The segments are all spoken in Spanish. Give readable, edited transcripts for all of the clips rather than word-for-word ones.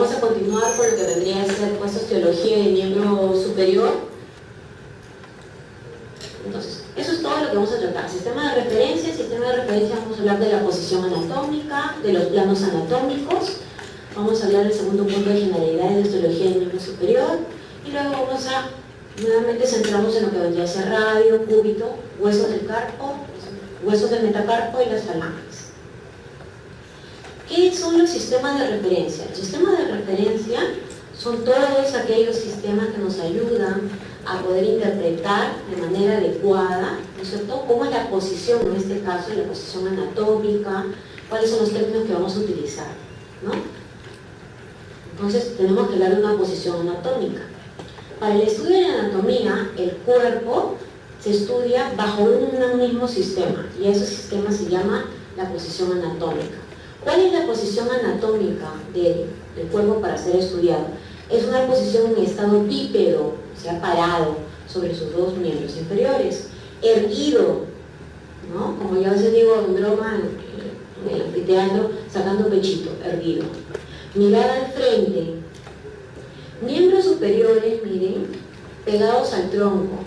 vamos a continuar con lo que vendría a ser pues osteología de miembro superior. Entonces, eso es todo lo que vamos a tratar. Sistema de referencia, vamos a hablar de la posición anatómica, de los planos anatómicos, vamos a hablar del segundo punto de generalidades de osteología de miembro superior, y luego vamos a, nuevamente centramos en lo que vendría a ser radio, cúbito, huesos del carpo, huesos del metacarpo y las falanges. ¿Qué son los sistemas de referencia? Los sistemas de referencia son todos aquellos sistemas que nos ayudan a poder interpretar de manera adecuada, ¿no es cierto?, cómo es la posición, en este caso, la posición anatómica, cuáles son los términos que vamos a utilizar, ¿no? Entonces, tenemos que hablar de una posición anatómica. Para el estudio de la anatomía, el cuerpo se estudia bajo un mismo sistema, y ese sistema se llama la posición anatómica. ¿Cuál es la posición anatómica del cuerpo para ser estudiado? Es una posición en estado bípedo, o sea, parado sobre sus dos miembros inferiores, erguido, ¿no? Como yo a veces digo en broma en el anfiteatro, sacando pechito, erguido. Mirada al frente, miembros superiores, miren, pegados al tronco,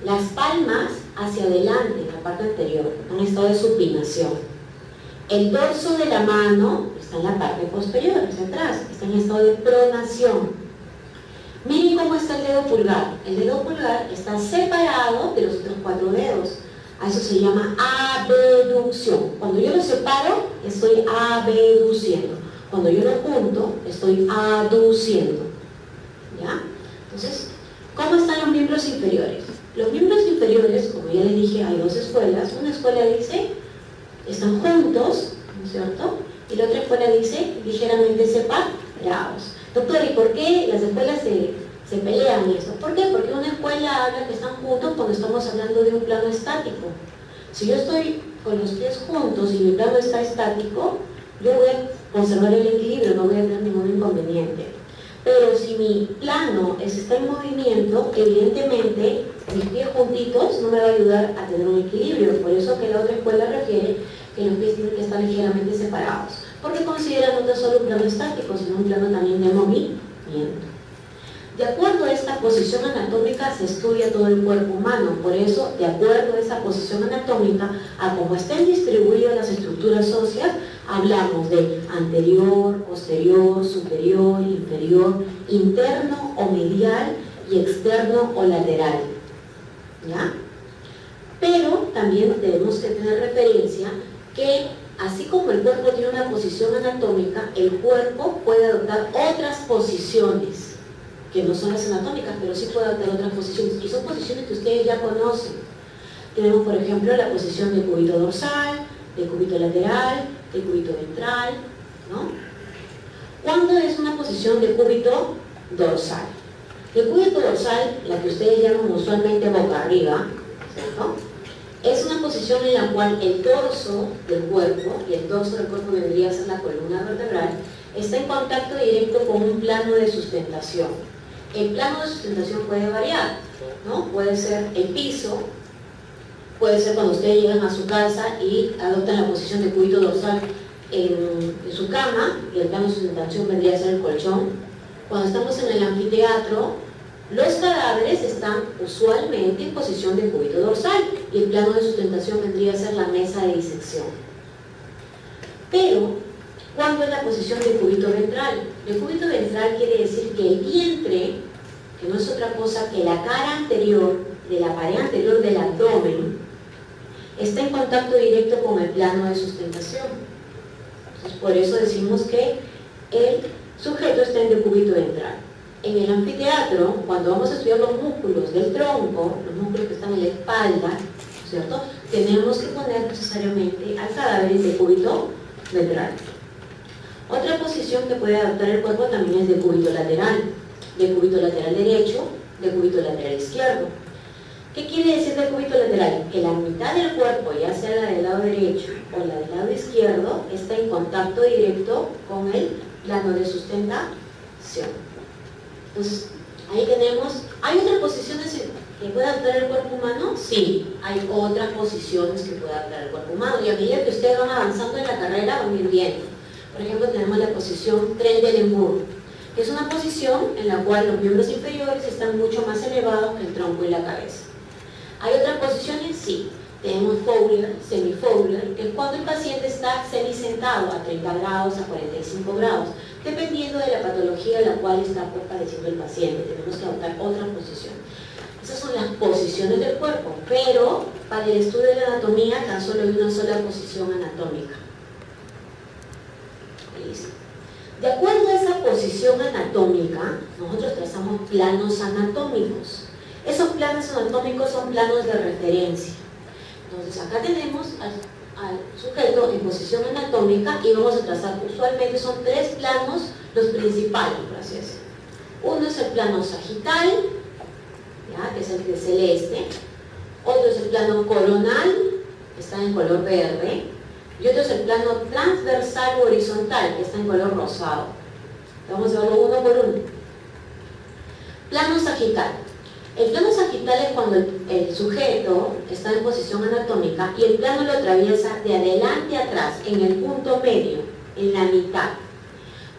las palmas hacia adelante, en la parte anterior, en estado de supinación. El dorso de la mano está en la parte posterior, hacia atrás, está en estado de pronación. Miren cómo está el dedo pulgar. El dedo pulgar está separado de los otros 4 dedos. A eso se llama abducción. Cuando yo lo separo, estoy abduciendo. Cuando yo lo junto, estoy aduciendo. ¿Ya? Entonces, ¿cómo están los miembros inferiores? Los miembros inferiores, como ya les dije, hay 2 escuelas. Una escuela dice, están juntos, ¿no es cierto? Y la otra escuela dice, ligeramente separados. Doctor, ¿y por qué las escuelas se pelean eso? ¿Por qué? Porque una escuela habla que están juntos cuando estamos hablando de un plano estático. Si yo estoy con los pies juntos y mi plano está estático, yo voy a conservar el equilibrio, no voy a tener ningún inconveniente. Pero si mi plano está en movimiento, evidentemente mis pies juntitos no me va a ayudar a tener un equilibrio. Por eso que la otra escuela refiere que los pies tienen que estar ligeramente separados, porque consideran no solo un plano estático, sino un plano también de movimiento. De acuerdo a esta posición anatómica se estudia todo el cuerpo humano. Por eso, de acuerdo a esa posición anatómica, a cómo estén distribuidas las estructuras óseas, hablamos de anterior, posterior, superior, inferior, interno o medial y externo o lateral. ¿Ya? Pero también tenemos que tener referencia que así como el cuerpo tiene una posición anatómica, el cuerpo puede adoptar otras posiciones que no son las anatómicas, pero sí puede adoptar otras posiciones, y son posiciones que ustedes ya conocen. Tenemos, por ejemplo, la posición de cúbito dorsal, de cúbito lateral, de cúbito ventral, ¿no? ¿Cuándo es una posición de cúbito dorsal? El cúbito dorsal, la que ustedes llaman usualmente boca arriba, ¿cierto?, es una posición en la cual el dorso del cuerpo, y el dorso del cuerpo vendría a ser la columna vertebral, está en contacto directo con un plano de sustentación. El plano de sustentación puede variar, ¿no? Puede ser el piso, puede ser cuando ustedes llegan a su casa y adoptan la posición de cúbito dorsal en su cama, y el plano de sustentación vendría a ser el colchón. Cuando estamos en el anfiteatro, los cadáveres están usualmente en posición de cúbito dorsal y el plano de sustentación vendría a ser la mesa de disección. Pero, ¿cuándo es la posición de cúbito ventral? El cúbito ventral quiere decir que el vientre, que no es otra cosa que la cara anterior de la pared anterior del abdomen, está en contacto directo con el plano de sustentación. Entonces, por eso decimos que el sujeto está en decúbito ventral. En el anfiteatro, cuando vamos a estudiar los músculos del tronco, los músculos que están en la espalda, ¿cierto?, tenemos que poner necesariamente al cadáver en decúbito ventral. Otra posición que puede adoptar el cuerpo también es decúbito lateral derecho, decúbito lateral izquierdo. ¿Qué quiere decir decúbito lateral? Que la mitad del cuerpo, ya sea la del lado derecho o la del lado izquierdo, está en contacto directo con el plano de sustentación. Entonces, ahí tenemos, ¿hay otras posiciones que puede adoptar el cuerpo humano? Sí, hay otras posiciones que puede adoptar el cuerpo humano, y a medida que ustedes van avanzando en la carrera van a ir viendo. Por ejemplo, tenemos la posición Trendelenburg, que es una posición en la cual los miembros inferiores están mucho más elevados que el tronco y la cabeza. Hay otras posiciones, sí. Tenemos Fowler, semi-Fowler, que es cuando el paciente está semisentado a 30 grados, a 45 grados, dependiendo de la patología de la cual está padeciendo el paciente. Tenemos que adoptar otra posición. Esas son las posiciones del cuerpo, pero para el estudio de la anatomía tan solo hay una sola posición anatómica. Listo. De acuerdo a esa posición anatómica, nosotros trazamos planos anatómicos. Esos planos anatómicos son planos de referencia. Entonces acá tenemos al sujeto en posición anatómica y vamos a trazar, usualmente son tres planos los principales, por así decirlo. Uno es el plano sagital, ¿ya? Que es el de celeste. Otro es el plano coronal, que está en color verde. Y otro es el plano transversal o horizontal, que está en color rosado. Vamos a verlo uno por uno. Plano sagital. El plano sagital es cuando el sujeto está en posición anatómica y el plano lo atraviesa de adelante a atrás, en el punto medio, en la mitad.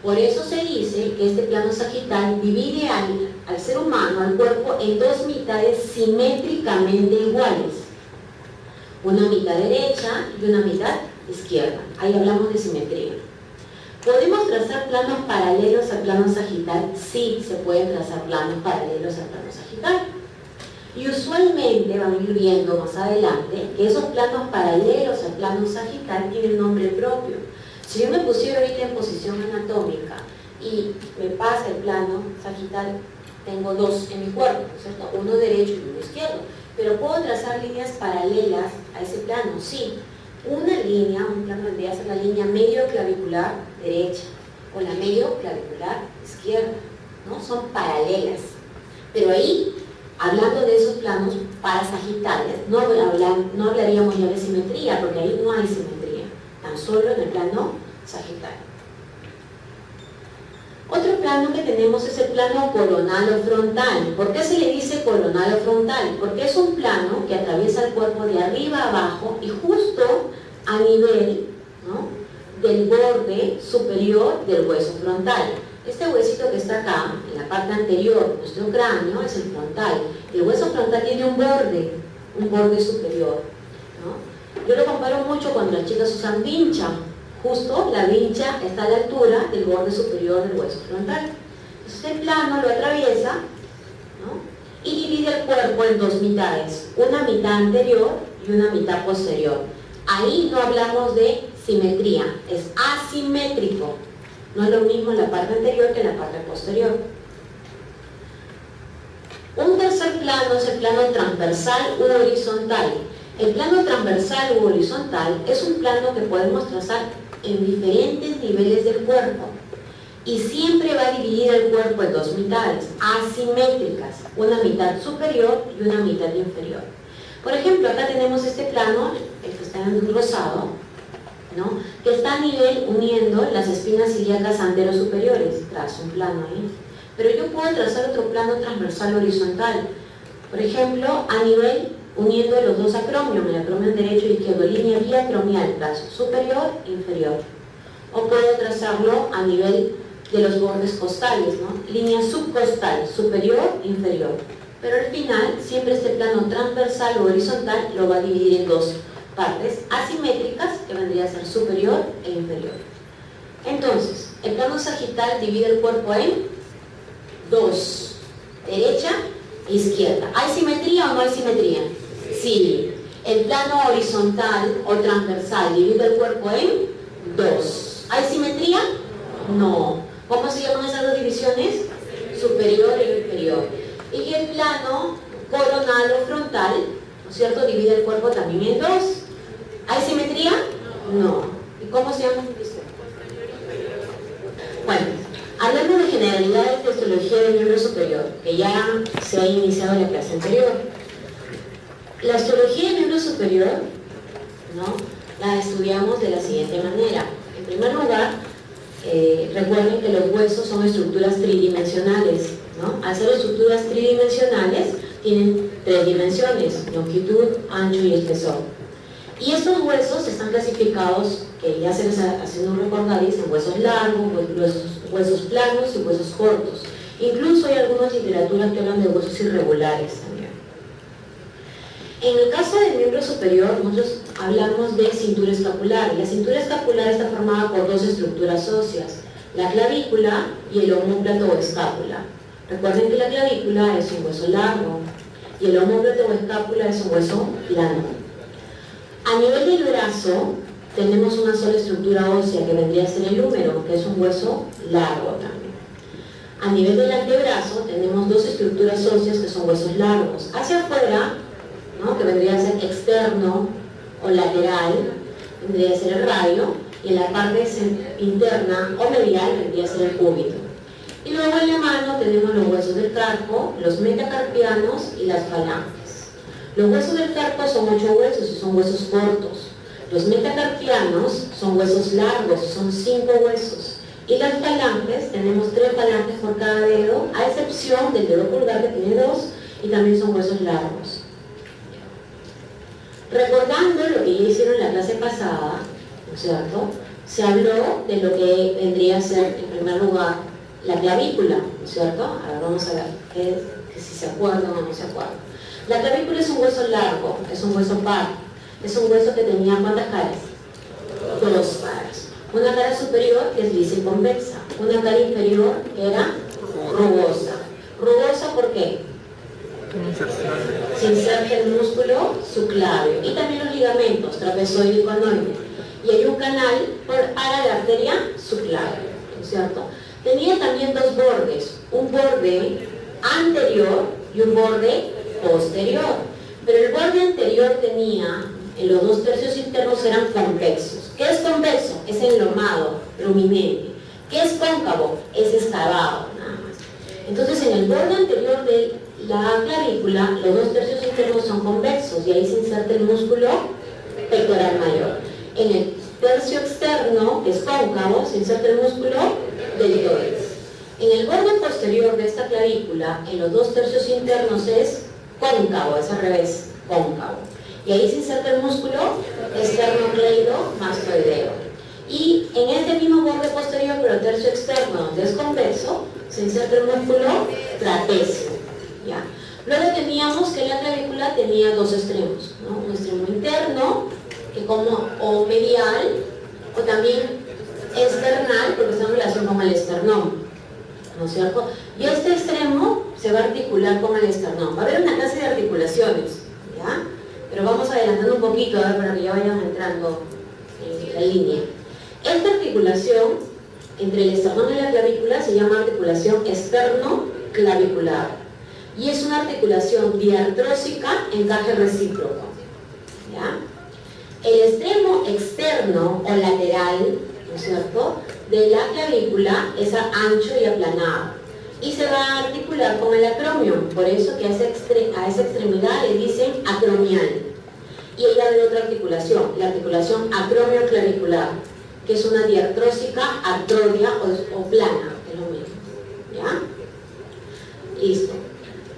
Por eso se dice que este plano sagital divide al ser humano, al cuerpo, en dos mitades simétricamente iguales. Una mitad derecha y una mitad izquierda. Ahí hablamos de simetría. ¿Podemos trazar planos paralelos al plano sagital? Sí, se pueden trazar planos paralelos al plano sagital. Y usualmente, vamos a ir viendo más adelante, que esos planos paralelos al plano sagital tienen nombre propio. Si yo me pusiera ahorita en posición anatómica y me pasa el plano sagital, tengo dos en mi cuerpo, ¿cierto? Uno derecho y uno izquierdo. Pero ¿puedo trazar líneas paralelas a ese plano? Sí. Una línea, un plano vendría a ser la línea medio clavicular derecha o la medio clavicular izquierda, ¿no? Son paralelas. Pero ahí, hablando de esos planos parasagitales, no hablaríamos ya de simetría, porque ahí no hay simetría, tan solo en el plano sagital. Otro plano que tenemos es el plano coronal o frontal. ¿Por qué se le dice coronal o frontal? Porque es un plano que atraviesa el cuerpo de arriba a abajo y justo a nivel, ¿no?, del borde superior del hueso frontal. Este huesito que está acá, en la parte anterior de nuestro cráneo, es el frontal. El hueso frontal tiene un borde superior, ¿no? Yo lo comparo mucho cuando las chicas usan vincha. Justo la vincha está a la altura del borde superior del hueso frontal. Entonces el plano lo atraviesa, ¿no?, y divide el cuerpo en dos mitades, una mitad anterior y una mitad posterior. Ahí no hablamos de simetría, es asimétrico. No es lo mismo en la parte anterior que en la parte posterior. Un tercer plano es el plano transversal u horizontal. El plano transversal u horizontal es un plano que podemos trazar en diferentes niveles del cuerpo y siempre va a dividir el cuerpo en dos mitades asimétricas, una mitad superior y una mitad inferior. Por ejemplo, acá tenemos este plano, el que está en rosado, ¿no?, que está a nivel uniendo las espinas ilíacas antero-superiores. Trazo un plano ahí. Pero yo puedo trazar otro plano transversal horizontal. Por ejemplo, a nivel uniendo los dos acromios, el acromion derecho e izquierdo, línea biacromial, brazo superior e inferior. O puedo trazarlo a nivel de los bordes costales, ¿no?, línea subcostal, superior e inferior. Pero al final, siempre este plano transversal o horizontal lo va a dividir en dos partes asimétricas, que vendría a ser superior e inferior. Entonces, el plano sagital divide el cuerpo en dos, derecha e izquierda. ¿Hay simetría o no hay simetría? Sí. El plano horizontal o transversal divide el cuerpo en dos. ¿Hay simetría? No. ¿Cómo se llaman esas dos divisiones? Superior e inferior. Y el plano coronal o frontal, ¿no es cierto?, divide el cuerpo también en dos. ¿Hay simetría? No. ¿Y cómo se llama? Bueno, hablando de generalidades de osteología del miembro superior, que ya se ha iniciado en la clase anterior. La osteología del miembro superior, ¿no?, la estudiamos de la siguiente manera. En primer lugar, recuerden que los huesos son estructuras tridimensionales, ¿no? Al ser estructuras tridimensionales, tienen tres dimensiones: longitud, ancho y espesor. Y estos huesos están clasificados que ya se les está haciendo un recordar, dicen huesos largos, huesos planos y huesos cortos. Incluso hay algunas literaturas que hablan de huesos irregulares también. En el caso del miembro superior, nosotros hablamos de cintura escapular. La cintura escapular está formada por dos estructuras óseas, la clavícula y el omóplato o escápula. Recuerden que la clavícula es un hueso largo y el omóplato o escápula es un hueso plano. A nivel del brazo, tenemos una sola estructura ósea que vendría a ser el húmero, que es un hueso largo también. A nivel del antebrazo, tenemos dos estructuras óseas que son huesos largos. Hacia afuera, ¿no?, que vendría a ser externo o lateral, vendría a ser el radio, y en la parte interna o medial vendría a ser el cúbito. Y luego en la mano tenemos los huesos del carpo, los metacarpianos y las falanges. Los huesos del carpo son 8 huesos y son huesos cortos. Los metacarpianos son huesos largos, son 5 huesos. Y las falanges, tenemos 3 falanges por cada dedo, a excepción del dedo pulgar que tiene 2, y también son huesos largos. Recordando lo que ya hicieron en la clase pasada, ¿no es cierto?, se habló de lo que vendría a ser, en primer lugar, la clavícula, ¿no es cierto? Ahora vamos a ver que si se acuerdan o no se acuerdan. La clavícula es un hueso largo, es un hueso par, es un hueso que tenía ¿cuántas caras? 2 caras. Una cara superior que es lisa y convexa, una cara inferior que era rugosa. ¿Rugosa por qué? Se inserta el músculo subclavio y también los ligamentos trapezoide y conoide. Y hay un canal para la arteria subclavia, ¿no es cierto? Tenía también 2 bordes, un borde anterior y un borde posterior. Pero el borde anterior tenía, en los 2 tercios internos eran convexos. ¿Qué es convexo? Es enlomado, prominente. ¿Qué es cóncavo? Es excavado, nada más. Entonces, en el borde anterior de la clavícula, los 2 tercios internos son convexos y ahí se inserta el músculo pectoral mayor. En el tercio externo, que es cóncavo, se inserta el músculo deltoides. En el borde posterior de esta clavícula, en los 2 tercios internos es cóncavo, es al revés, cóncavo. Y ahí se inserta el músculo esternocleidomastoideo. Y en este mismo borde posterior, pero el tercio externo, donde es convexo, se inserta el músculo trapecio. ¿Ya? Luego teníamos que la clavícula tenía 2 extremos, ¿no? Un extremo interno, que como o medial, o también external, porque está en relación con el esternón, ¿no es cierto? Y este extremo se va a articular con el esternón. Va a haber una clase de articulaciones, ¿ya? Pero vamos adelantando un poquito, a ver, para que ya vayan entrando en la línea. Esta articulación entre el esternón y la clavícula se llama articulación externo-clavicular. Y es una articulación diartrósica, encaje recíproco, ¿ya? El extremo externo o lateral, ¿no es cierto?, de la clavícula es ancho y aplanado y se va a articular con el acromion, por eso que a esa extremidad le dicen acromial. Y ahí va a haber otra articulación, la articulación acromio-clavicular, que es una diartrósica, artrodia o plana, es lo mismo, ¿ya? Listo.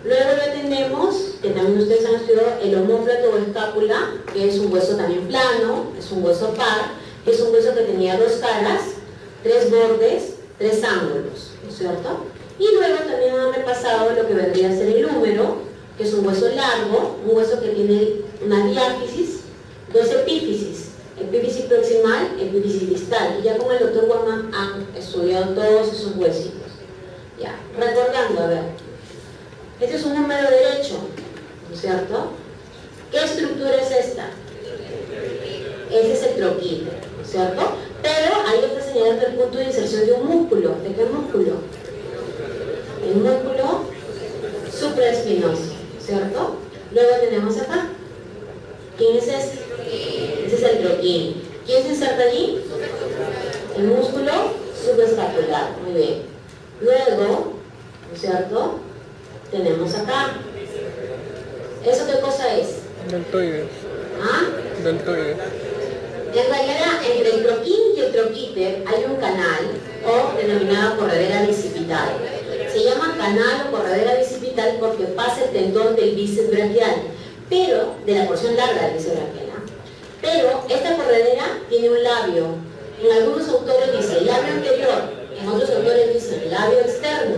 Luego ya tenemos, que también ustedes han estudiado, el omóplato o escápula, que es un hueso también plano, es un hueso par, que es un hueso que tenía 2 caras, 3 bordes, 3 ángulos, ¿no es cierto? Y luego también han repasado lo que vendría a ser el húmero, que es un hueso largo, un hueso que tiene una diáfisis, 2 epífisis, epífisis proximal, epífisis distal. Y ya con el doctor Guamán han estudiado todos esos huesitos. Ya, recordando, a ver. Este es un número derecho, ¿no es cierto? ¿Qué estructura es esta? Ese es el troquíter, ¿no es cierto? Pero ahí está señalando el punto de inserción de un músculo. ¿De qué músculo? El músculo supraespinoso, ¿cierto? Luego tenemos acá. ¿Quién es este? Ese es el troquín. ¿Quién se inserta allí? El músculo subescapular. Muy bien. Luego, ¿no es cierto?, tenemos acá. ¿Eso qué cosa es? Deltoides. ¿Ah? Deltoides. En realidad, entre el troquín y el troquíter hay un canal, o denominada corredera bicipital. Se llama canal o corredera bicipital porque pasa el tendón del bíceps braquial, pero de la porción larga del bíceps braquial, ¿eh? Pero esta corredera tiene un labio. En algunos autores dicen labio anterior, en otros autores dicen labio externo,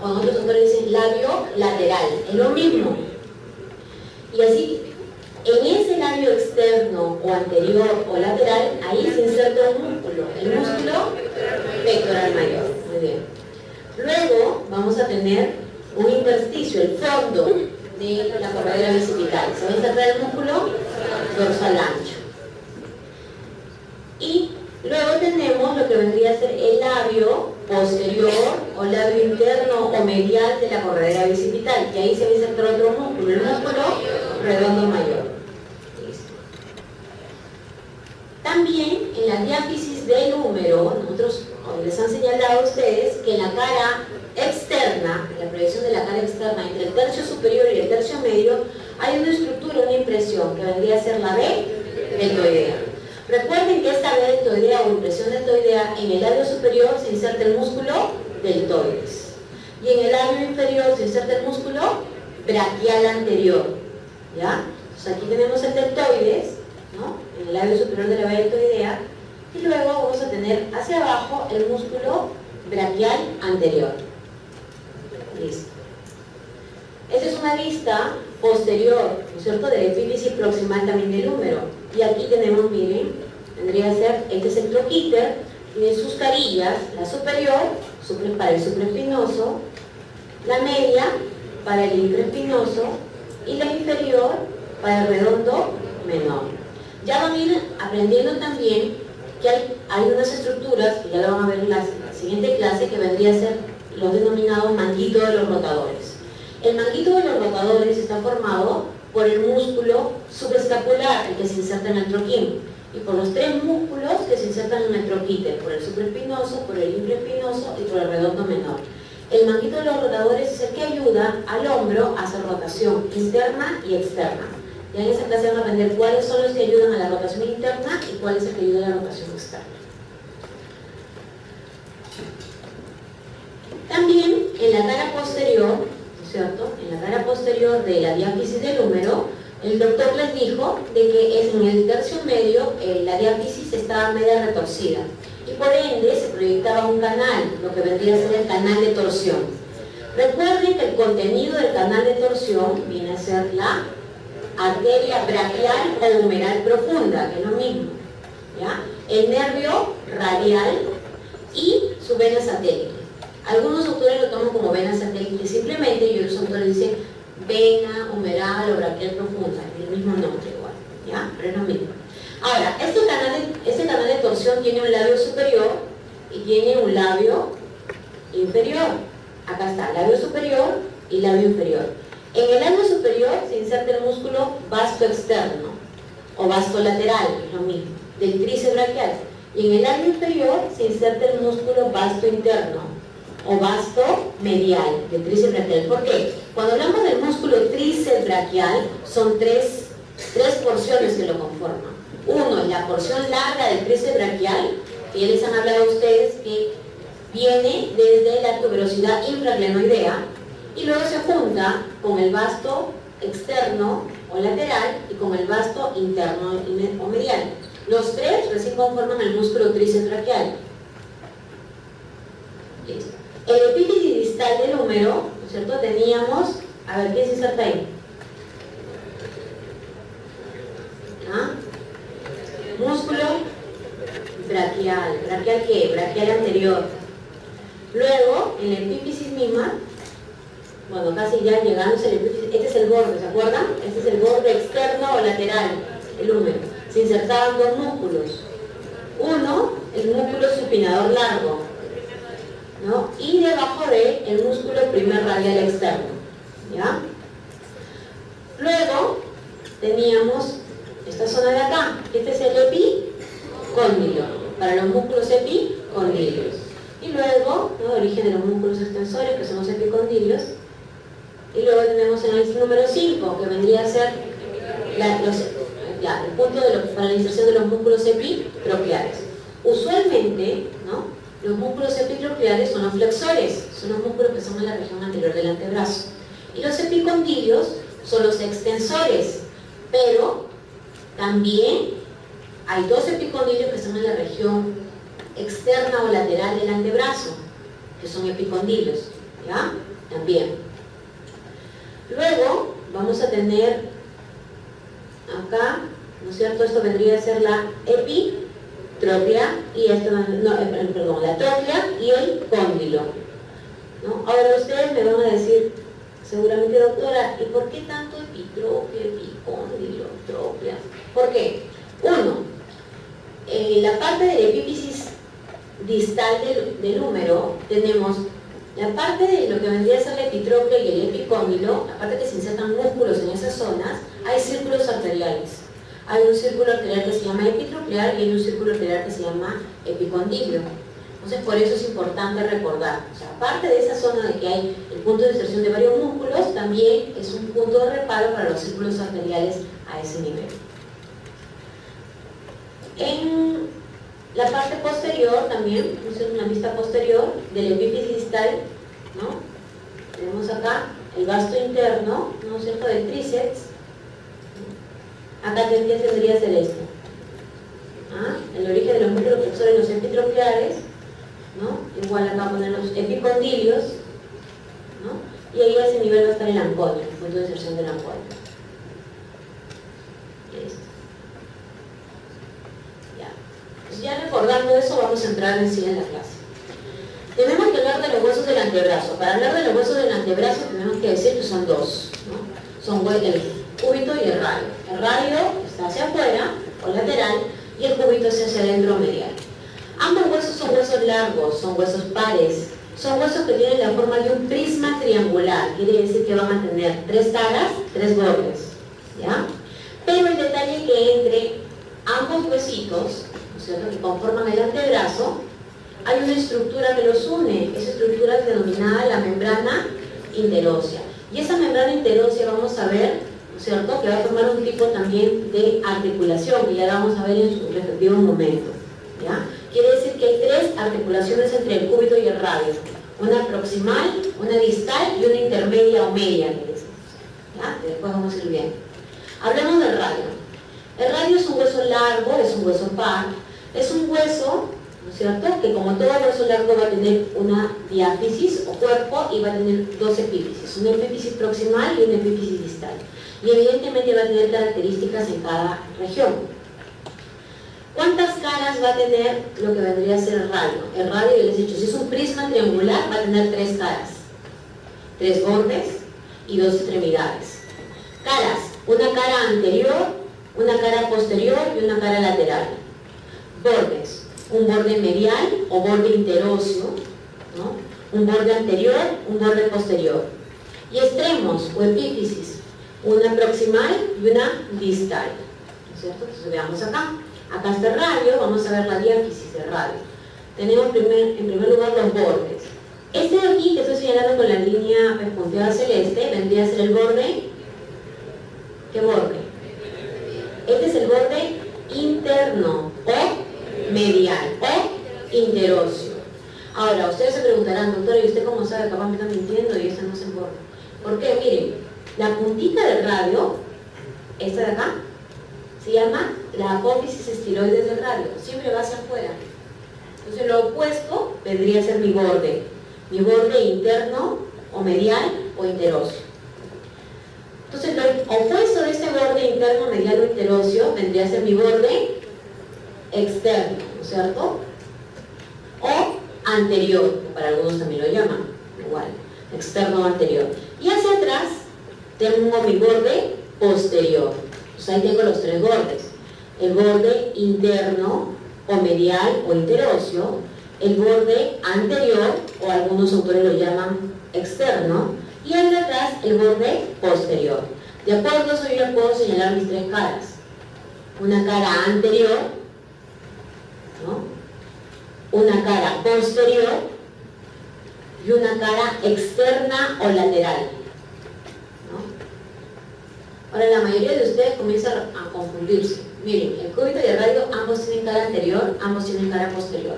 o en otros autores dicen labio lateral. Es lo mismo. Y así, en ese labio externo o anterior o lateral, ahí se inserta el músculo pectoral mayor. Muy bien. Luego vamos a tener un intersticio, el fondo de la corredera bicipital. Se va a insertar el músculo dorsal ancho. Y luego tenemos lo que vendría a ser el labio posterior o labio interno o medial de la corredera bicipital, y ahí se va a insertar otro músculo, el músculo redondo mayor. Listo. También en la diáfisis del húmero, nosotros les han señalado a ustedes que en la cara externa, en la proyección de la cara externa entre el tercio superior y el tercio medio, hay una estructura, una impresión que vendría a ser la B deltoidea. Recuerden que esta B deltoidea o impresión deltoidea, en el labio superior se inserta el músculo deltoides y en el labio inferior se inserta el músculo braquial anterior. ¿Ya? Entonces aquí tenemos el deltoides, ¿no?, en el labio superior de la B deltoidea, y luego vamos a tener hacia abajo el músculo braquial anterior. Listo. Esta es una vista posterior, ¿no es cierto?, de la epífisis proximal también del húmero. Y aquí tenemos, miren, vendría a ser, este es el troquíter, tiene sus carillas, la superior para el supraespinoso, la media para el infraespinoso y la inferior para el redondo menor. Ya van a ir aprendiendo también que hay unas estructuras, que ya lo van a ver en la siguiente clase, que vendría a ser los denominados manguitos de los rotadores. El manguito de los rotadores está formado por el músculo subescapular, el que se inserta en el troquín, y por los tres músculos que se insertan en el troquíter, por el supraespinoso, por el infraespinoso y por el redondo menor. El manguito de los rotadores es el que ayuda al hombro a hacer rotación interna y externa. Ya en esa clase van a aprender cuáles son los que ayudan a la rotación interna y cuál es el que ayuda a la rotación externa. También en la cara posterior, ¿cierto?, en la cara posterior de la diáfisis del húmero, el doctor les dijo de que en el tercio medio la diáfisis estaba media retorcida y por ende se proyectaba un canal, lo que vendría a ser el canal de torsión. Recuerden que el contenido del canal de torsión viene a ser la arteria braquial o humeral profunda, que es lo mismo, ¿ya?, el nervio radial y su vena satélite. Algunos autores lo toman como vena satélite simplemente, y otros autores dicen vena humeral o braquial profunda, el mismo nombre igual, ¿ya?, pero es lo mismo. Ahora, este canal de torsión tiene un labio superior y tiene un labio inferior. Acá está, labio superior y labio inferior. En el labio superior se inserta el músculo vasto externo o vasto lateral, es lo mismo, del tríceps braquial. Y en el labio inferior se inserta el músculo vasto interno o vasto medial del tríceps braquial. ¿Por qué? Cuando hablamos del músculo tríceps braquial, son tres porciones que lo conforman. Uno es la porción larga del tríceps braquial, que ya les han hablado a ustedes, que viene desde la tuberosidad infraglenoidea, y luego se junta con el vasto externo o lateral y con el vasto interno o medial. Los tres recién conforman el músculo tríceps braquial. Listo. El epífisis distal del húmero, ¿no es cierto?, teníamos, a ver, ¿qué se inserta ahí? ¿Ah? Músculo braquial. ¿Braquial qué? Braquial anterior. Luego, en la epífisis misma, bueno, casi ya llegando al epífisis, este es el borde, ¿se acuerdan? Este es el borde externo o lateral, el húmero. Se insertaban dos músculos. Uno, el músculo supinador largo, ¿no?, y debajo de el músculo primer radial externo, ¿ya? Luego teníamos esta zona de acá, este es el epicóndilo, para los músculos epicondilios. Y luego, ¿no?, el origen de los músculos extensores, que son los epicondilios. Y luego tenemos en el número 5, que vendría a ser el punto para la inserción de los músculos epitroncleares. Usualmente, ¿no?, los músculos epitroncleares son los flexores, son los músculos que son en la región anterior del antebrazo. Y los epicondilios son los extensores, pero también hay dos epicondilios que están en la región externa o lateral del antebrazo, que son epicondilios, ¿ya? También. Luego vamos a tener acá, ¿no es cierto? Esto vendría a ser la epitróclea y esto, perdón, la tróclea y el cóndilo, ¿no? Ahora ustedes me van a decir, seguramente, doctora, ¿y por qué tanto epitróclea, epicóndilo, tróclea? ¿Por qué? Uno, la parte de la epífisis distal del húmero, tenemos la parte de lo que vendría a ser la epitróclea y el epicóndilo, la parte que se insertan músculos en esas zonas, hay círculos arteriales. Hay un círculo arterial que se llama epitroclear y hay un círculo arterial que se llama epicondilio. Entonces, por eso es importante recordar. O sea, aparte de esa zona de que hay el punto de inserción de varios músculos, también es un punto de reparo para los círculos arteriales a ese nivel. En la parte posterior también, en la vista posterior del epífisis distal, ¿no? Tenemos acá el vasto interno, ¿no es cierto?, del tríceps. Acá tendría que ser esto. ¿Ah? El origen de los músculos flexores, los epitrocleares, ¿no? Igual acá poner los epicondilios, ¿no? Y ahí a ese nivel va a estar el ancodio, el punto de inserción del ancodio. Listo. Ya. Pues ya recordando eso, vamos a entrar en sí en la clase. Tenemos que hablar de los huesos del antebrazo. Para hablar de los huesos del antebrazo tenemos que decir que son dos, ¿no? Son el cúbito y el radio. El radio está hacia afuera o lateral y el cúbito es hacia adentro o medial. Ambos huesos son huesos largos, son huesos pares, son huesos que tienen la forma de un prisma triangular, quiere decir que van a tener tres caras, tres bordes, ¿ya? Pero el detalle es que entre ambos huesitos, ¿no es cierto?, que conforman el antebrazo, hay una estructura que los une. Esa estructura es denominada la membrana interósea. Y esa membrana interósea vamos a ver, ¿no es cierto?, que va a formar un tipo también de articulación, que ya la vamos a ver en su respectivo momento, ¿ya? Quiere decir que hay tres articulaciones entre el cúbito y el radio. Una proximal, una distal y una intermedia o media, ¿ya? Después vamos a ir viendo. Hablamos del radio. El radio es un hueso largo, es un hueso par, es un hueso, ¿no es cierto?, que como todo hueso largo va a tener una diáfisis o cuerpo y va a tener dos epífisis, una epífisis proximal y una epífisis distal. Y evidentemente va a tener características en cada región. ¿Cuántas caras va a tener lo que vendría a ser el radio? El radio, ya les he dicho, si es un prisma triangular, va a tener tres caras, tres bordes y dos extremidades. Caras, una cara anterior, una cara posterior y una cara lateral. Bordes, un borde medial o borde interóseo, ¿no?, un borde anterior, un borde posterior. Y extremos o epífisis, una proximal y una distal, ¿no es cierto? Entonces veamos acá. Acá está el radio, vamos a ver la diáfisis del radio. Tenemos en primer lugar los bordes. Este de aquí, que estoy señalando con la línea punteada celeste, vendría a ser el borde. ¿Qué borde? Este es el borde interno o medial o interóseo. Ahora, ustedes se preguntarán, doctora, ¿y usted cómo sabe? Capaz me está mintiendo y ese no es el borde. ¿Por qué? Miren, la puntita del radio, esta de acá, se llama la apófisis estiloides del radio, siempre va hacia afuera. Entonces lo opuesto vendría a ser mi borde interno o medial o interóseo. Entonces lo opuesto de este borde interno, medial o interóseo vendría a ser mi borde externo, ¿no es cierto? O anterior, para algunos también lo llaman, igual, externo o anterior. Y hacia atrás tengo mi borde posterior. Pues ahí tengo los tres bordes, el borde interno o medial o interóseo, el borde anterior, o algunos autores lo llaman externo, y el de atrás el borde posterior. De acuerdo a eso yo puedo señalar mis tres caras, una cara anterior, ¿no?, una cara posterior y una cara externa o lateral. Ahora la mayoría de ustedes comienzan a confundirse. Miren, el cúbito y el radio ambos tienen cara anterior, ambos tienen cara posterior.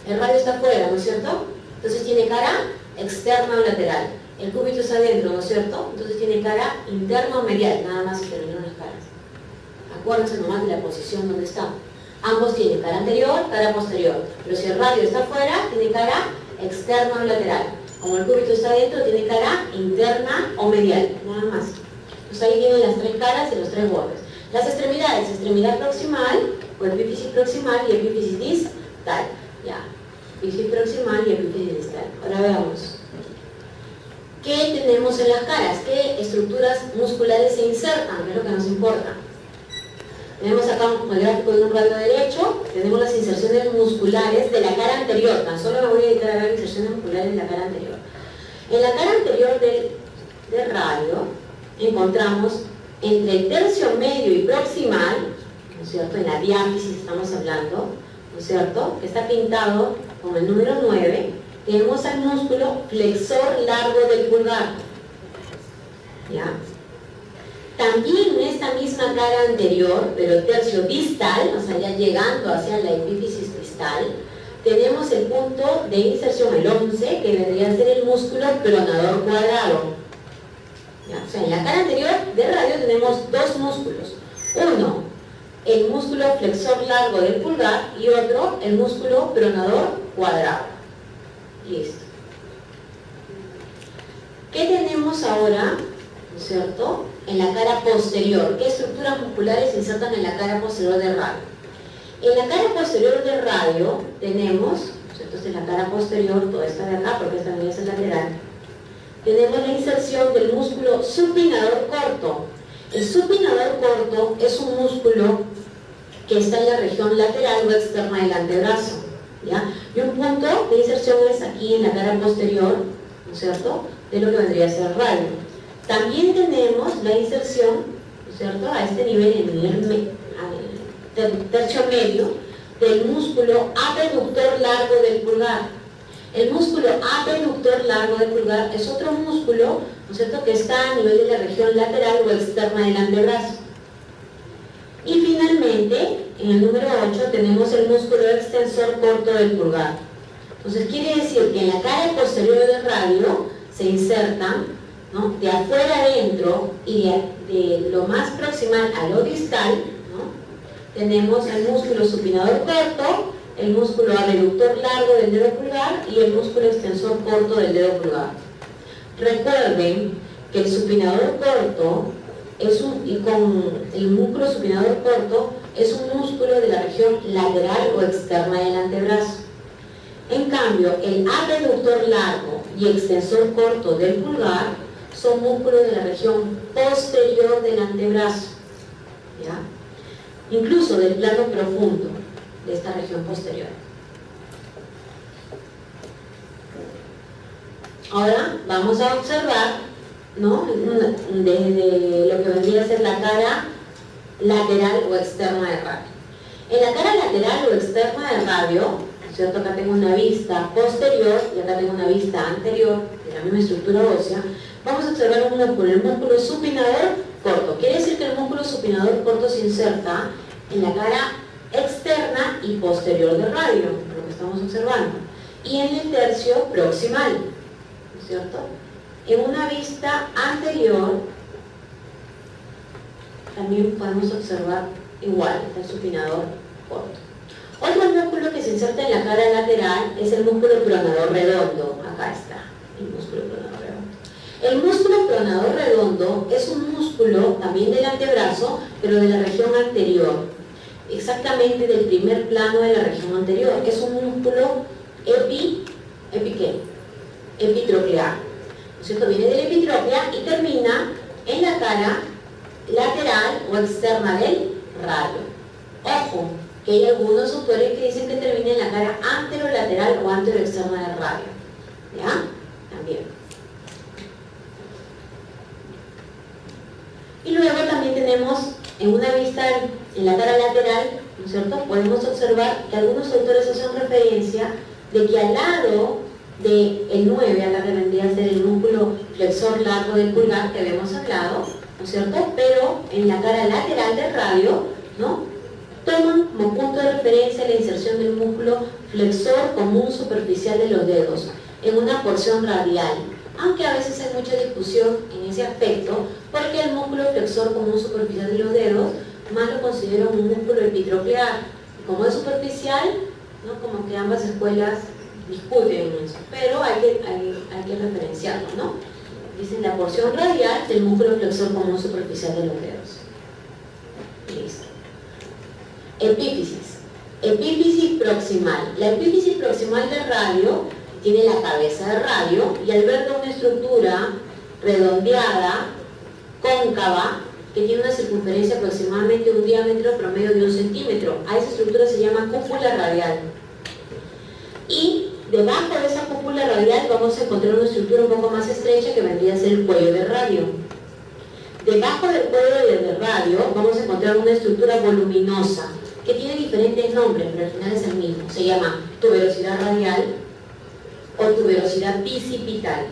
El radio está afuera, ¿no es cierto? Entonces tiene cara externa o lateral. El cúbito está adentro, ¿no es cierto? Entonces tiene cara interna o medial, nada más intervinieron las caras. Acuérdense nomás de la posición donde está. Ambos tienen cara anterior, cara posterior. Pero si el radio está afuera, tiene cara externa o lateral. Como el cúbito está adentro, tiene cara interna o medial. Nada más. Entonces ahí tienen las tres caras y los tres bordes. Las extremidades, extremidad proximal, o epífisis proximal y epífisis distal. Ya. Epífisis proximal y epífisis distal. Ahora veamos. ¿Qué tenemos en las caras? ¿Qué estructuras musculares se insertan? Que es lo que nos importa. Tenemos acá el gráfico de un radio derecho, tenemos las inserciones musculares de la cara anterior. Tan solo me voy a dedicar a ver inserciones musculares de la cara anterior. En la cara anterior del radio encontramos entre el tercio medio y proximal, ¿no es cierto? En la diáfisis estamos hablando, ¿no es cierto? Que está pintado con el número 9. Tenemos al músculo flexor largo del pulgar. ¿Ya? También en esta misma cara anterior, pero tercio distal, o sea, ya llegando hacia la epífisis distal, tenemos el punto de inserción, el 11, que vendría a ser el músculo pronador cuadrado. ¿Ya? O sea, en la cara anterior de radio tenemos dos músculos. Uno, el músculo flexor largo del pulgar, y otro, el músculo pronador cuadrado. Listo. ¿Qué tenemos ahora, ¿no es cierto?, en la cara posterior? ¿Qué estructuras musculares se insertan en la cara posterior del radio? En la cara posterior del radio tenemos, entonces en la cara posterior, toda esta de acá, porque esta también es el lateral, tenemos la inserción del músculo supinador corto. El supinador corto es un músculo que está en la región lateral o externa del antebrazo, ¿ya? Y un punto de inserción es aquí en la cara posterior, ¿no es cierto?, de lo que vendría a ser el radio. También tenemos la inserción, ¿no es cierto?, a este nivel, en el tercio medio, del músculo abductor largo del pulgar. El músculo abductor largo del pulgar es otro músculo, ¿no es cierto?, que está a nivel de la región lateral o externa del antebrazo. Y finalmente, en el número 8, tenemos el músculo extensor corto del pulgar. Entonces quiere decir que en la cara posterior del radio se insertan, ¿no?, de afuera adentro y de lo más proximal a lo distal, ¿no?, tenemos el músculo supinador corto, el músculo abductor largo del dedo pulgar y el músculo extensor corto del dedo pulgar. Recuerden que el supinador corto el músculo supinador corto es un músculo de la región lateral o externa del antebrazo. En cambio, el abductor largo y extensor corto del pulgar son músculos de la región posterior del antebrazo, ¿ya?, incluso del plano profundo de esta región posterior. Ahora vamos a observar, ¿no?, desde lo que vendría a ser la cara lateral o externa del radio. En la cara lateral o externa del radio, ¿no es cierto?, acá tengo una vista posterior y acá tengo una vista anterior de la misma estructura ósea. Vamos a observar un músculo, el músculo supinador corto. Quiere decir que el músculo supinador corto se inserta en la cara externa y posterior del radio, lo que estamos observando, y en el tercio proximal, ¿no es cierto? En una vista anterior también podemos observar igual el supinador corto. Otro músculo que se inserta en la cara lateral es el músculo pronador redondo. Acá está el músculo pronador redondo. El músculo pronador redondo es un músculo también del antebrazo, pero de la región anterior, exactamente del primer plano de la región anterior. Es un músculo epitroclear, ¿no es cierto? Viene de la epitróclea y termina en la cara lateral o externa del radio. Ojo, que hay algunos autores que dicen que termina en la cara anterolateral o anteroexterna del radio, ¿ya? También. Y luego también tenemos en una vista en la cara lateral, ¿no es cierto?, podemos observar que algunos autores hacen referencia de que al lado del 9, acá que vendría a ser el músculo flexor largo del pulgar que habíamos hablado, ¿no es cierto?, pero en la cara lateral del radio, ¿no?, toman como punto de referencia la inserción del músculo flexor común superficial de los dedos en una porción radial, aunque a veces hay mucha discusión en ese aspecto, porque el músculo flexor común superficial de los dedos más lo consideran un músculo epitroclear, como es superficial, ¿no? Como que ambas escuelas discuten eso, pero hay que referenciarlo, ¿no? Dicen la porción radial del músculo flexor común superficial de los dedos. Listo. Epífisis. Epífisis proximal. La epífisis proximal del radio tiene la cabeza del radio y alberga una estructura redondeada, cóncava, que tiene una circunferencia aproximadamente de un diámetro promedio de 1 centímetro. A esa estructura se llama cúpula radial. Y debajo de esa cúpula radial vamos a encontrar una estructura un poco más estrecha que vendría a ser el cuello del radio. Debajo del cuello del radio vamos a encontrar una estructura voluminosa que tiene diferentes nombres, pero al final es el mismo. Se llama tuberosidad radial o tuberosidad bicipital.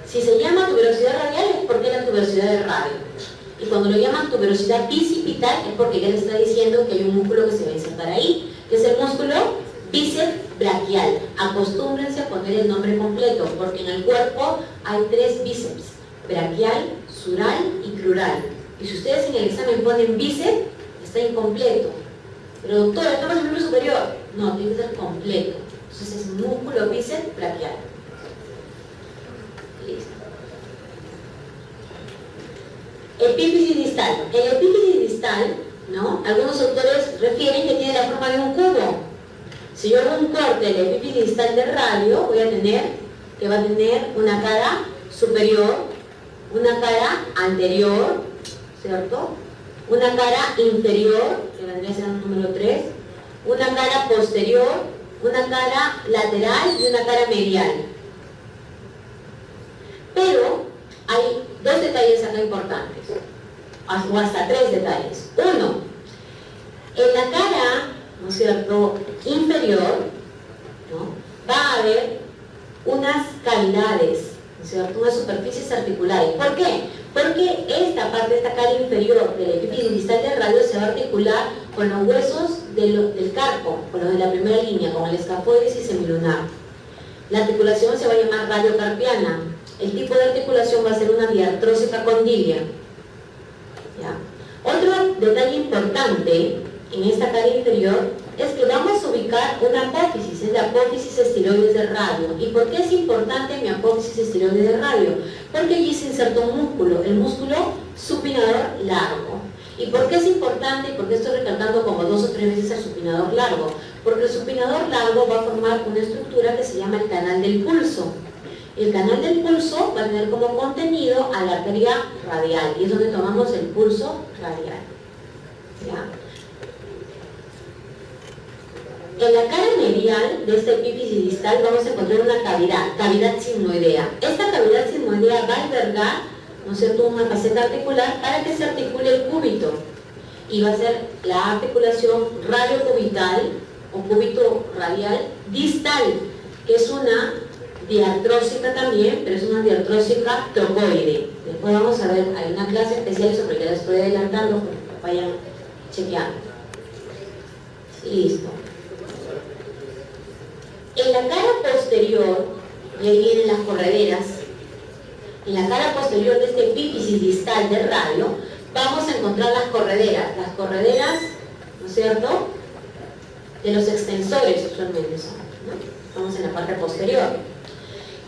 Si se llama tuberosidad radial es porque es la tuberosidad del radio. Y cuando lo llaman tuberosidad bicipital es porque ya le está diciendo que hay un músculo que se va a insertar ahí, que es el músculo bíceps braquial. Acostúmbrense a poner el nombre completo, porque en el cuerpo hay 3 bíceps: braquial, sural y crural. Y si ustedes en el examen ponen bíceps, está incompleto. Pero doctora, ¿estamos en el miembro superior? No, tiene que ser completo. Entonces es músculo bíceps braquial. Listo. Epífisis distal. El epífisis distal, ¿no? Algunos autores refieren que tiene la forma de un cubo. Si yo hago un corte del epífisis distal del radio, voy a tener que va a tener una cara superior, una cara anterior, ¿cierto? Una cara inferior, que vendría a ser el número 3, una cara posterior, una cara lateral y una cara medial. Pero hay 2 detalles acá importantes, o hasta 3 detalles. Uno, en la cara, ¿no es cierto?, inferior, ¿no?, va a haber unas cavidades, ¿no es cierto?, unas superficies articulares. ¿Por qué? Porque esta parte, esta cara inferior del epífisis distal del radio se va a articular con los huesos del carpo, con los de la primera línea, con el escafoides y semilunar. La articulación se va a llamar radiocarpiana. El tipo de articulación va a ser una diartrósica condilia. ¿Ya? Otro detalle importante en esta cara inferior es que vamos a ubicar una apófisis, es la apófisis estiloides del radio. ¿Y por qué es importante mi apófisis estiloides del radio? Porque allí se inserta un músculo, el músculo supinador largo. ¿Y por qué es importante? Y por qué estoy recalcando como 2 o 3 veces al supinador largo. Porque el supinador largo va a formar una estructura que se llama el canal del pulso. El canal del pulso va a tener como contenido a la arteria radial, y es donde tomamos el pulso radial. ¿Ya? En la cara medial de este epífisis distal vamos a encontrar una cavidad sigmoidea. Esta cavidad sigmoidea va a albergar, ¿no es cierto?, una faceta articular para que se articule el cúbito. Y va a ser la articulación radiocubital o cúbito radial distal, que es una diartrósica también, pero es una diartrósica trocoide. Después vamos a ver, hay una clase especial sobre que les estoy adelantando, para que vayan chequeando. Listo. En la cara posterior, y ahí vienen las correderas, en la cara posterior de este epífisis distal del radio, vamos a encontrar las correderas, ¿no es cierto?, de los extensores usualmente son, ¿no? Estamos en la parte posterior.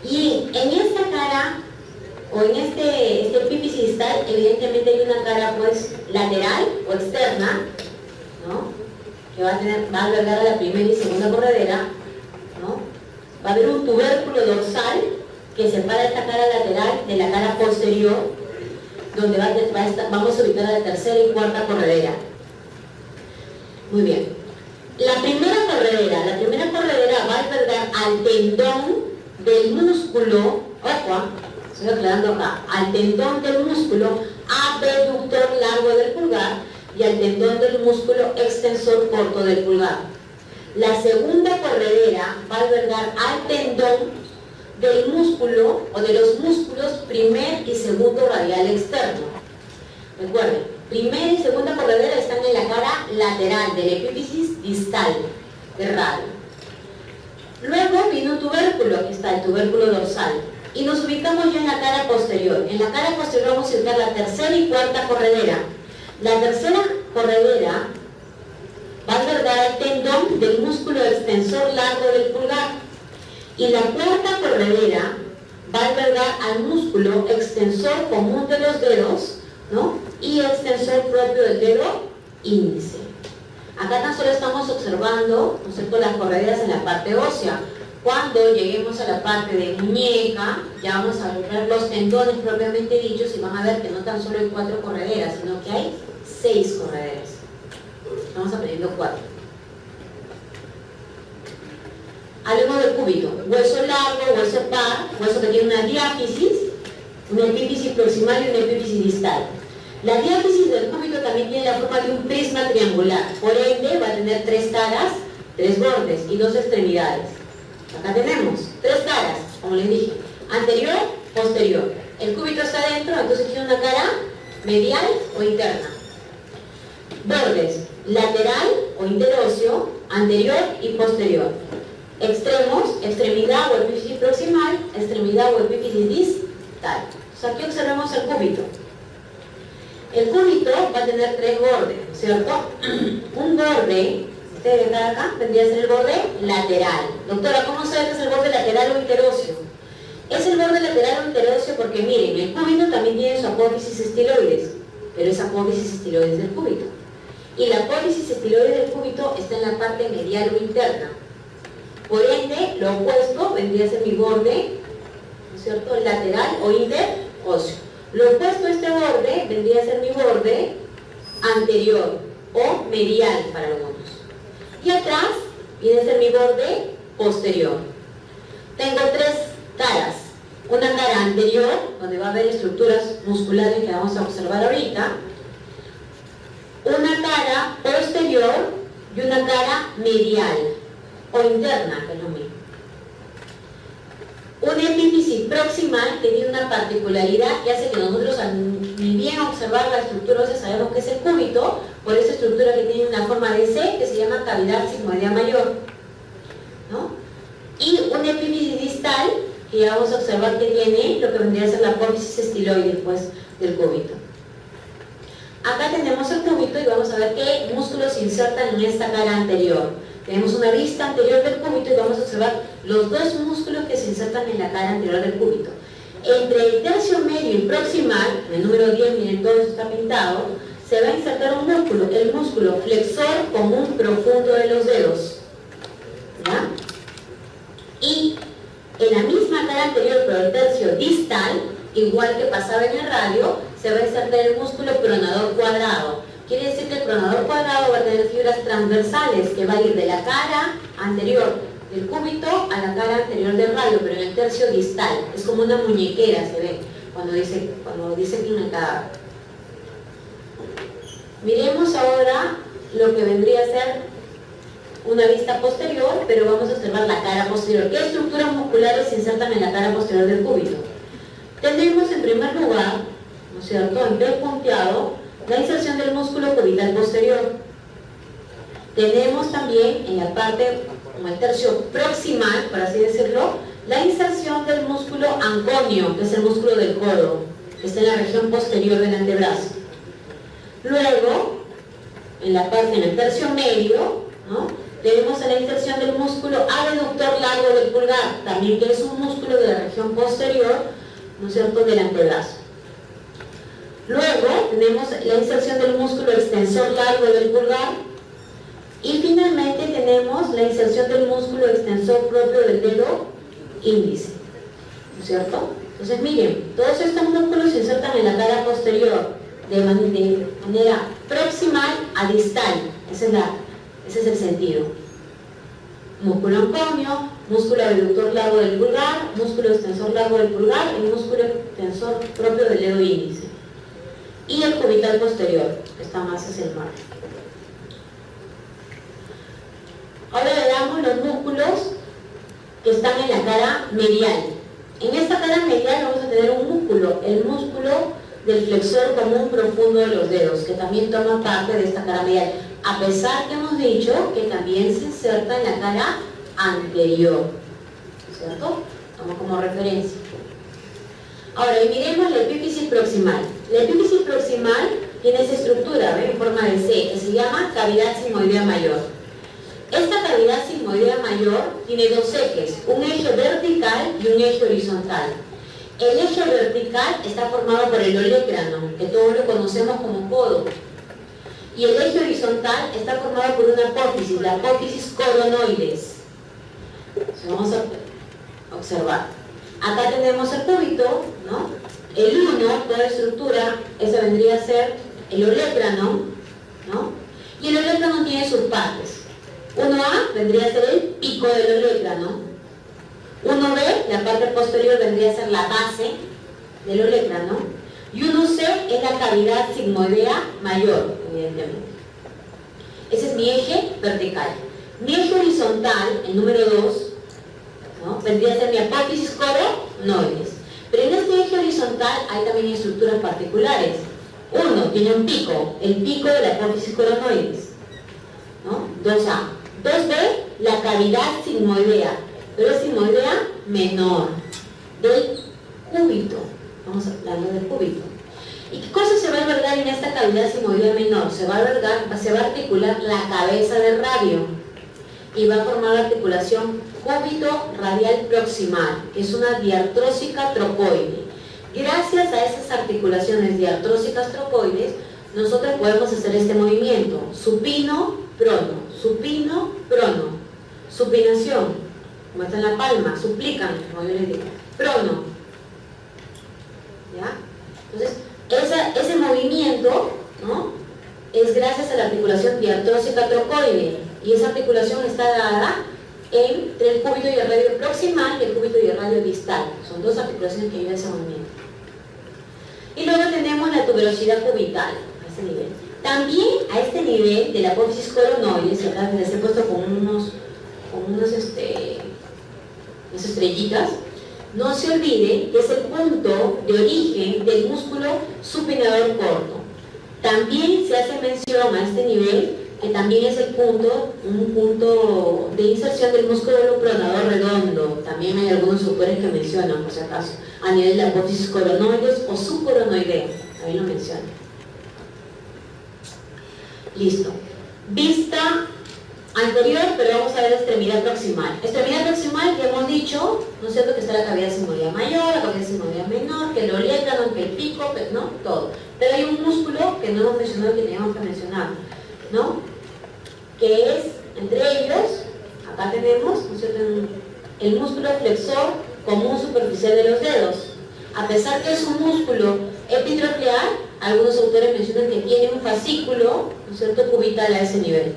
Y en esta cara, o en este epífisis distal, evidentemente hay una cara pues lateral o externa, ¿no?, que va a albergar a la primera y segunda corredera, ¿no? Va a haber un tubérculo dorsal que separa esta cara lateral de la cara posterior, donde vamos a ubicar a la tercera y cuarta corredera. Muy bien. La primera corredera va a albergar al tendón del músculo, ojo, estoy aclarando acá, al tendón del músculo abductor largo del pulgar y al tendón del músculo extensor corto del pulgar. La segunda corredera va a albergar al tendón del músculo o de los músculos primer y segundo radial externo. Recuerden, primera y segunda corredera están en la cara lateral del epífisis distal del radio. Luego viene un tubérculo, que está el tubérculo dorsal, y nos ubicamos ya en la cara posterior. En la cara posterior vamos a ubicar la tercera y cuarta corredera. La tercera corredera va a albergar al tendón del músculo extensor largo del pulgar. Y la cuarta corredera va a albergar al músculo extensor común de los dedos, ¿no? Y extensor propio del dedo índice. Acá tan solo estamos observando, ¿no es cierto?, las correderas en la parte ósea. Cuando lleguemos a la parte de muñeca, ya vamos a ver los tendones propiamente dichos y van a ver que no tan solo hay 4 correderas, sino que hay 6 correderas. Estamos aprendiendo 4. Hablemos del cúbito. Hueso largo, hueso par, hueso que tiene una diáfisis, una epífisis proximal y una epífisis distal. La diáfisis del cúbito también tiene la forma de un prisma triangular, por ende va a tener 3 caras, 3 bordes y 2 extremidades. Acá tenemos 3 caras, como les dije, anterior, posterior. El cúbito está adentro, entonces tiene una cara medial o interna. Bordes, lateral o interóseo, anterior y posterior. Extremos, extremidad o epífisis proximal, extremidad o epífisis distal. Entonces aquí observemos el cúbito. El cúbito va a tener 3 bordes, ¿cierto? Un borde, este de acá, vendría a ser el borde lateral. Doctora, ¿cómo sabe que es el borde lateral o interóseo? Es el borde lateral o interóseo porque miren, el cúbito también tiene su apófisis estiloides, pero es apófisis estiloides del cúbito. Y la apófisis estiloides del cúbito está en la parte medial o interna. Por ende, lo opuesto vendría a ser mi borde, ¿no es cierto?, lateral o interóseo. Lo opuesto a este borde vendría a ser mi borde anterior o medial para algunos. Y atrás viene a ser mi borde posterior. Tengo 3 caras. Una cara anterior, donde va a haber estructuras musculares que vamos a observar ahorita. Una cara posterior y una cara medial o interna, que es lo mismo. Una epífisis proximal que tiene una particularidad que hace que nosotros al bien observar la estructura ósea sabemos que es el cúbito, por esa estructura que tiene una forma de C que se llama cavidad sigmoidea mayor, ¿no? Y una epífisis distal que ya vamos a observar que tiene lo que vendría a ser la apófisis estiloide pues, del cúbito. Acá tenemos el cúbito y vamos a ver qué músculos se insertan en esta cara anterior. Tenemos una vista anterior del cúbito y vamos a observar los 2 músculos que se insertan en la cara anterior del cúbito. Entre el tercio medio y proximal, en el número 10, miren, todo eso está pintado, se va a insertar un músculo, el músculo flexor común profundo de los dedos. ¿Ya? Y en la misma cara anterior, pero el tercio distal, igual que pasaba en el radio, se va a insertar el músculo pronador cuadrado. Quiere decir que el pronador cuadrado va a tener fibras transversales que va a ir de la cara anterior del cúbito a la cara anterior del radio, pero en el tercio distal. Es como una muñequera, se ve, cuando dice clinicada. Miremos ahora lo que vendría a ser una vista posterior, pero vamos a observar la cara posterior. ¿Qué estructuras musculares se insertan en la cara posterior del cúbito? Tenemos en primer lugar, ¿no es cierto?, en pez punteado, la inserción del músculo cubital posterior. Tenemos también en la parte, como el tercio proximal, por así decirlo, la inserción del músculo anconio, que es el músculo del codo, que está en la región posterior del antebrazo. Luego, en el tercio medio, ¿no?, tenemos la inserción del músculo abductor largo del pulgar, también que es un músculo de la región posterior, ¿no es cierto?, del antebrazo. Luego tenemos la inserción del músculo extensor largo del pulgar y finalmente tenemos la inserción del músculo extensor propio del dedo índice, ¿no es cierto? Entonces miren, todos estos músculos se insertan en la cara posterior de manera proximal a distal. Ese es el sentido. Músculo anconio, músculo abductor largo del pulgar, músculo extensor largo del pulgar y músculo extensor propio del dedo índice. Y el cubital posterior, que está más hacia el margen. Ahora veamos los músculos que están en la cara medial. En esta cara medial vamos a tener un músculo, el músculo del flexor común profundo de los dedos, que también toma parte de esta cara medial, a pesar que hemos dicho que también se inserta en la cara anterior, ¿cierto? Toma como referencia. Ahora, y miremos la epífisis proximal. La epífisis proximal tiene esa estructura, ¿ven? En forma de C, que se llama cavidad sigmoidea mayor. Esta cavidad sigmoidea mayor tiene dos ejes, un eje vertical y un eje horizontal. El eje vertical está formado por el olecrano, que todos lo conocemos como codo. Y el eje horizontal está formado por una apófisis, la apófisis coronoides. Vamos a observar. Acá tenemos el cúbito, ¿no? El 1, toda la estructura, esa vendría a ser el olecrano, ¿no? Y el olecrano tiene sus partes. 1A vendría a ser el pico del olecrano. 1B, la parte posterior, vendría a ser la base del olecrano. Y 1C es la cavidad sigmoidea mayor, evidentemente. Ese es mi eje vertical. Mi eje horizontal, el número 2, ¿no? Vendría a ser mi apófisis coronoides. Pero en este eje horizontal hay también estructuras particulares. 1 tiene un pico, el pico de la apófisis coronoides, ¿no? 2A. 2B, la cavidad sigmoidea, pero es sigmoidea menor, del cúbito. Vamos hablando del cúbito. ¿Y qué cosa se va a albergar en esta cavidad sigmoidea menor? Se va a articular la cabeza del radio y va a formar la articulación cúbito radial proximal, que es una diartrósica trocoide. Gracias a esas articulaciones diartrósicas trocoides, nosotros podemos hacer este movimiento, supino, prono, supino, prono, supinación, como está en la palma, suplican, como yo les digo, prono. ¿Ya? Entonces, ese movimiento, ¿no?, es gracias a la articulación diartrósica trocoide, y esa articulación está dada entre el cúbito y el radio proximal y el cúbito y el radio distal. Son dos articulaciones que ayudan a ese movimiento. Y luego tenemos la tuberosidad cubital, a este nivel. También a este nivel de la apófisis coronoides, acá les he puesto con unas estrellitas, no se olvide que es el punto de origen del músculo supinador corto. También se hace mención a este nivel que también es un punto de inserción del músculo pronador redondo. También hay algunos autores que mencionan, por si acaso, a nivel de la apófisis coronoides o subcoronoidea, ahí lo mencionan. Listo. Vista anterior, pero vamos a ver la extremidad proximal. Extremidad proximal, ya hemos dicho, ¿no es cierto?, que está la cavidad sigmoidea mayor, la cavidad sigmoidea menor, que el olecrano, que el pico, ¿no? Todo. Pero hay un músculo que no hemos mencionado, que teníamos que mencionar, ¿no?, que es, entre ellos, acá tenemos, ¿no es cierto?, el músculo flexor común superficial de los dedos. A pesar que es un músculo epitroclear, algunos autores mencionan que tiene un fascículo, ¿no es cierto?, cubital a ese nivel.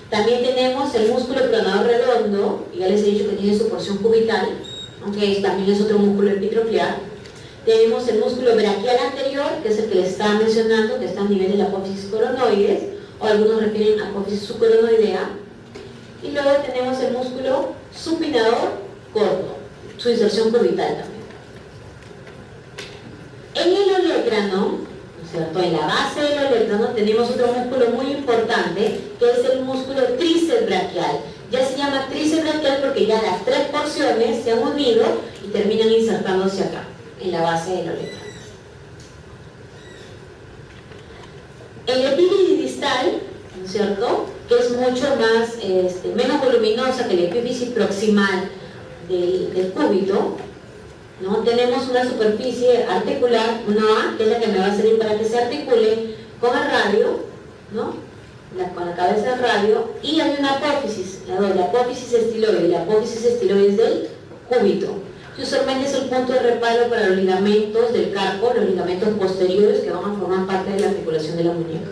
También tenemos el músculo pronador redondo, y ya les he dicho que tiene su porción cubital, aunque también es otro músculo epitroclear. Tenemos el músculo braquial anterior, que es el que les estaba mencionando, que está a nivel de la apófisis coronoides, o algunos refieren a apófisis subcoronoidea. Y luego tenemos el músculo supinador corto, su inserción cubital también. En el olecrano, ¿no es cierto?, en la base del olecrano tenemos otro músculo muy importante, que es el músculo tríceps braquial. Ya se llama tríceps braquial porque ya las tres porciones se han unido y terminan insertándose acá, en la base del olecrano. El epífisis distal, ¿no es cierto?, que es mucho más, menos voluminosa que la epífisis proximal del cúbito, ¿no? Tenemos una superficie articular, una A, que es la que me va a servir para que se articule con el radio, ¿no?, con la cabeza del radio, y hay una apófisis, la apófisis estiloide, la apófisis estiloide es del cúbito. Y usualmente es el punto de reparo para los ligamentos del carpo, los ligamentos posteriores que van a formar parte de la articulación de la muñeca.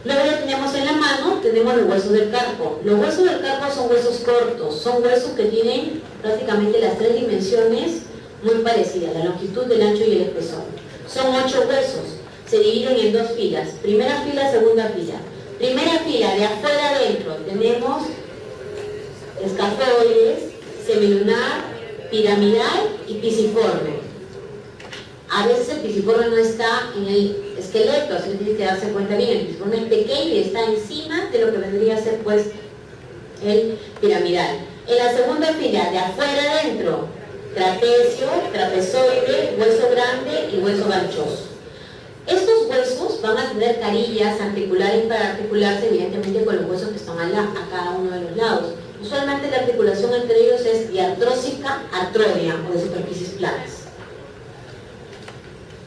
Luego ya tenemos en la mano, tenemos los huesos del carpo. Los huesos del carpo son huesos cortos, son huesos que tienen prácticamente las tres dimensiones muy parecidas, la longitud, el ancho y el espesor. Son 8 huesos, se dividen en 2 filas, primera fila, segunda fila. Primera fila, de afuera adentro, tenemos escafoides, semilunar, piramidal y pisiforme. A veces el pisiforme no está en el esqueleto, así que tiene que darse cuenta bien, el pisiforme es pequeño y está encima de lo que vendría a ser pues el piramidal. En la segunda fila, de afuera adentro, trapecio, trapezoide, hueso grande y hueso ganchoso. Estos huesos van a tener carillas articulares para articularse evidentemente con los huesos que están a cada uno de los lados. Usualmente la articulación entre ellos es diartrósica artroidea o de superficies planas.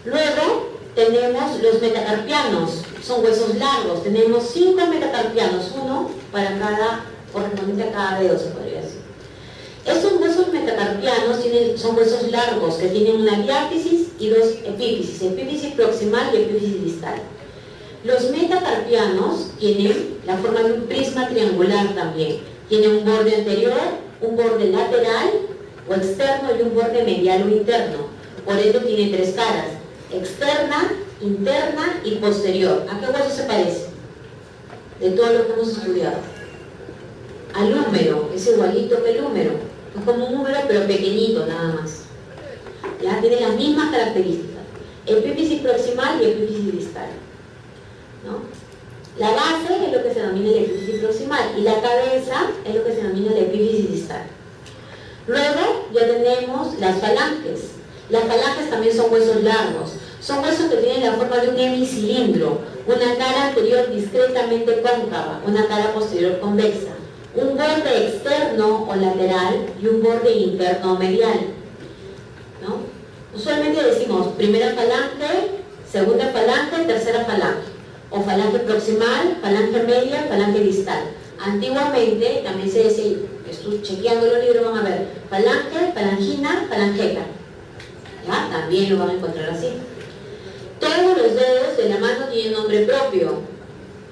Luego tenemos los metacarpianos, son huesos largos. Tenemos 5 metacarpianos, uno para cada, correspondiente a cada dedo se podría decir. Estos huesos metacarpianos son huesos largos que tienen una diáfisis y 2 epífisis, epífisis proximal y epífisis distal. Los metacarpianos tienen la forma de un prisma triangular también. Tienen un borde anterior, un borde lateral o externo y un borde medial o interno. Por ello tiene 3 caras: externa, interna y posterior. ¿A qué hueso se parece? De todo lo que hemos estudiado. Al húmero, es igualito que el húmero. Es como un húmero pero pequeñito nada más. Ya tiene las mismas características. Epífisis proximal y epífisis distal, ¿no? La base es lo que se denomina la epífisis proximal y la cabeza es lo que se denomina la epífisis distal. Luego ya tenemos las falanges. Las falanges también son huesos largos. Son huesos que tienen la forma de un hemicilindro, una cara anterior discretamente cóncava, una cara posterior convexa, un borde externo o lateral y un borde interno o medial, ¿no? Usualmente decimos primera falange, segunda falange, tercera falange, o falange proximal, falange media, falange distal. Antiguamente también se decía, estoy chequeando los libros, van a ver falange, falangina, falangeta. ¿Ya? También lo van a encontrar así. Todos los dedos de la mano tienen nombre propio,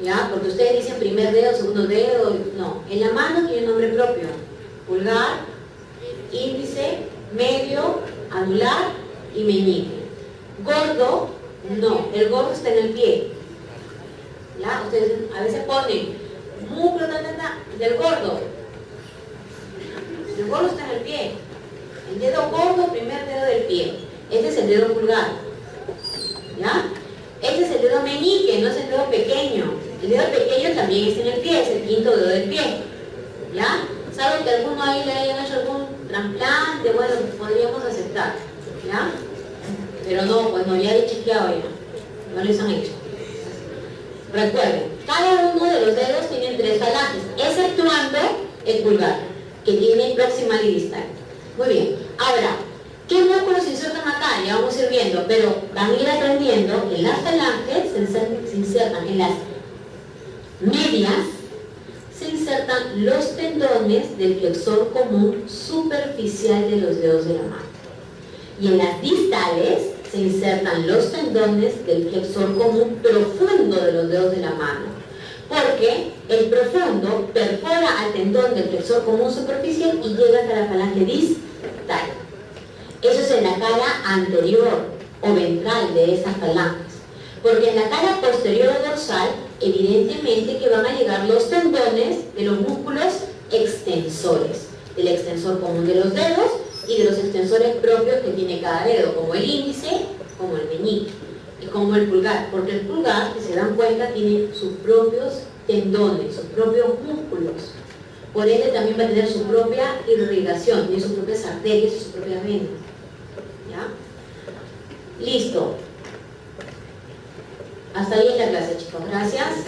¿ya? Porque ustedes dicen primer dedo, segundo dedo, no. En la mano tiene nombre propio: pulgar, índice, medio, anular y meñique. Gordo, no. El gordo está en el pie, ¿ya? Ustedes a veces ponen músculo del gordo. El gordo está en el pie. El dedo gordo, primer dedo del pie. Este es el dedo pulgar, ¿ya? Este es el dedo meñique, no es el dedo pequeño. El dedo pequeño también está en el pie, es el quinto dedo del pie, ¿ya? ¿Saben que alguno ahí le hayan hecho algún trasplante? Bueno, podríamos aceptar, ¿ya? Pero no, pues no, ya he chequeado ya. No les han hecho. Recuerden, cada uno de los dedos tiene 3 falanges, exceptuando el pulgar, que tiene proximal y distal. Muy bien, ahora, ¿qué músculos se insertan acá? Ya vamos a ir viendo, pero van a ir aprendiendo que las falanges se insertan en las medias, se insertan los tendones del flexor común superficial de los dedos de la mano. Y en las distales se insertan los tendones del flexor común profundo de los dedos de la mano, porque el profundo perfora al tendón del flexor común superficial y llega hasta la falange distal. Eso es en la cara anterior o ventral de esas falanges, porque en la cara posterior o dorsal evidentemente que van a llegar los tendones de los músculos extensores, del extensor común de los dedos y de los extensores propios que tiene cada dedo, como el índice, como el meñique y como el pulgar, porque el pulgar, si se dan cuenta, tiene sus propios tendones, sus propios músculos. Por ende también va a tener su propia irrigación, tiene sus propias arterias y sus propias venas. ¿Ya? Listo. Hasta ahí en la clase, chicos. Gracias.